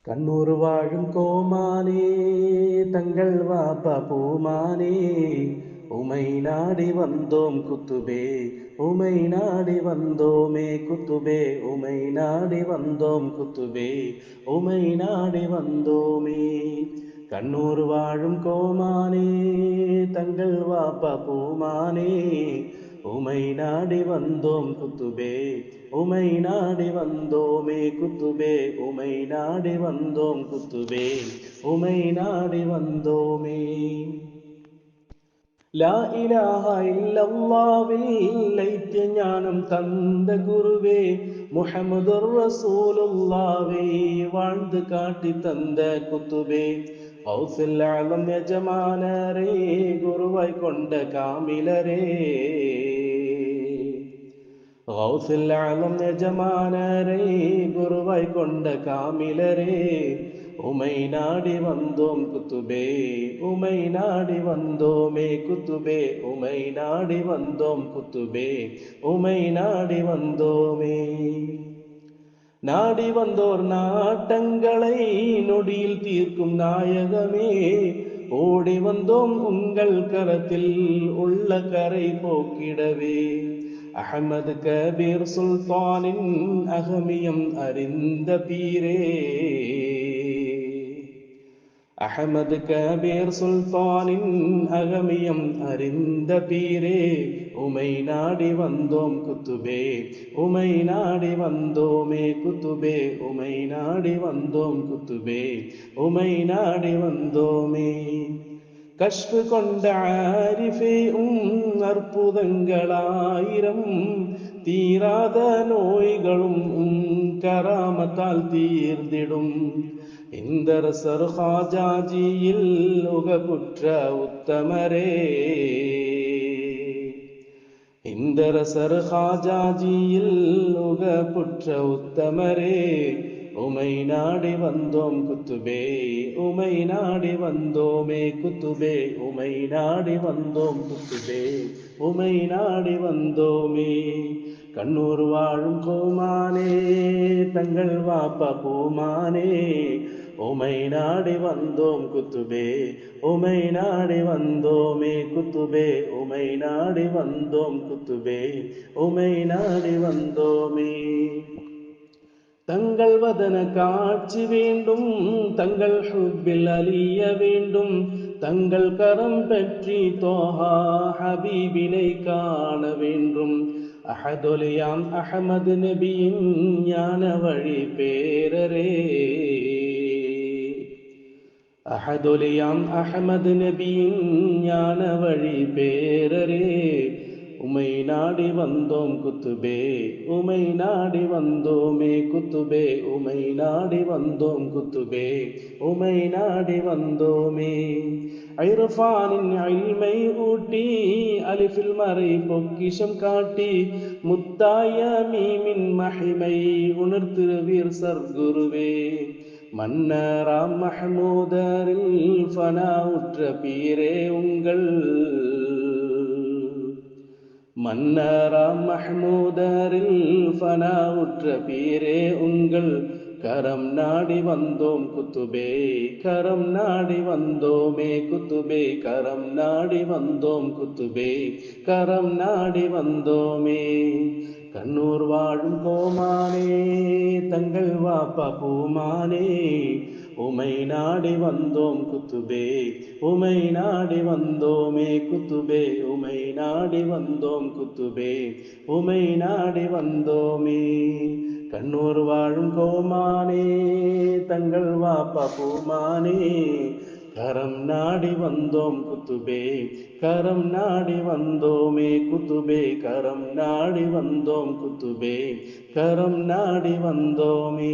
கண்ணூர் வாழும் கோமானே தங்கள் வாப்பா பூமானே உமை நாடி வந்தோம் குத்துபே உமை நாடி வந்தோமே குத்துபே உமை நாடி வந்தோம் குத்துபே உமை நாடி வந்தோமே கண்ணூர் வாழும் கோமானே தங்கள் வாப்பா பூமானே உமை நாடி வந்தோம் குத்துபே உமை நாடி வந்தோமே குத்துபே உமை நாடி வந்தோம் குத்துபே உமை நாடி வந்தோமே லா இலாஹா இல்லல்லாஹ்வில் லைத்திய ஞானம் தந்த குருவே முஹம்மதுர் ரசூலுல்லாஹ்வே வாழ்ந்து காட்டி தந்த குத்துபே கௌசுல் ஆலம் எஜமானரே குருவாய் கொண்ட காமிலரே கௌசுல் ஆலம் எஜமானரே குருவாய் கொண்ட காமிலரே உமை நாடி வந்தோம் குத்துபே உமை நாடி வந்தோமே குத்துபே உமை நாடி வந்தோம் குத்துபே உமை நாடி வந்தோமே நாடி வந்தோர் நாட்டங்களை நொடியில் தீர்க்கும் நாயகமே ஓடி வந்தோம் உங்கள் கரத்தில் உள்ள கரை போக்கிடவே அஹமது கபீர் சுல்தானின் அகமியம் அறிந்த பீரே அஹமது கபீர் சுல்தானின் அகமியம் அறிந்த பீரே உமை நாடி வந்தோம் குத்துபே உமை நாடி வந்தோமே குத்துபே உமை நாடி வந்தோம் குத்துபே உமை நாடி வந்தோமே கஷ்பு கொண்ட ஆரிஃபே அற்புதங்களாயிரம் தீராத நோய்களும் கராமத்தால் தீர்ந்திடும் இந்தரசர் ஹாஜாஜியில் உகப்புற்ற உத்தமரே இந்தரசர் ஹாஜாஜியில் உகப்புற்ற உத்தமரே உமை நாடி வந்தோம் குத்துபே உமை நாடி வந்தோமே குத்துபே உமை நாடி வந்தோம் குத்துபே உமை நாடி வந்தோமே கண்ணூர் வாழும் கோமானே தங்கள் வாப்பா பூமானே உமை நாடி வந்தோம் குத்துபே உமை நாடி வந்தோமே குத்துபே உமை நாடி வந்தோம் குத்துபே உமை நாடி வந்தோமே தங்கள் வதன காட்சி வேண்டும் தங்கள் ஹுப்பில் அலிய வேண்டும் தங்கள் கரம் பற்றி தோஹா ஹபீபினை காண வேண்டும் அஹதொலியாம் அஹமது நபியின் ஞான வழி பேரரே அஹதொலியாம் அஹமது நபியின் ஞான வழி பேரரே உமை நாடி வந்தோம் குத்துபே உமை நாடி வந்தோமே குத்துபே உமை நாடி வந்தோம் குத்துபே உமை நாடி வந்தோமே ஐரஃபானின் இல்மை ஊட்டி அலிஃபில் மறை பொக்கிஷம் காட்டி முத்தாய மீமின் மகிமை உணர்த்திருவீர் சர்க்குருவே மன்னராம் மஹமூதரில் ஃபனா உற்ற பீரே உங்கள் மன்னராம் மஹமூதரில் ஃபனா உற்ற பீரே உங்கள் கரம் நாடி வந்தோம் குத்துபே கரம் நாடி வந்தோமே குத்துபே கரம் நாடி வந்தோம் குத்துபே கரம் நாடி வந்தோமே கண்ணூர் வாழும் கோமானே தங்கள் வாப்பா பூமானே உமை நாடி வந்தோம் குத்துபே உமை நாடி வந்தோமே குத்துபே உமை நாடி வந்தோம் குத்துபே உமை நாடி வந்தோமே கண்ணூர் வாழும் கோமானே தங்கள் வாப்பா பூமானே கரம் நாடி வந்தோம் குத்துபே கரம் நாடி வந்தோமே குத்துபே கரம் நாடி வந்தோம் குத்துபே கரம் நாடி வந்தோமே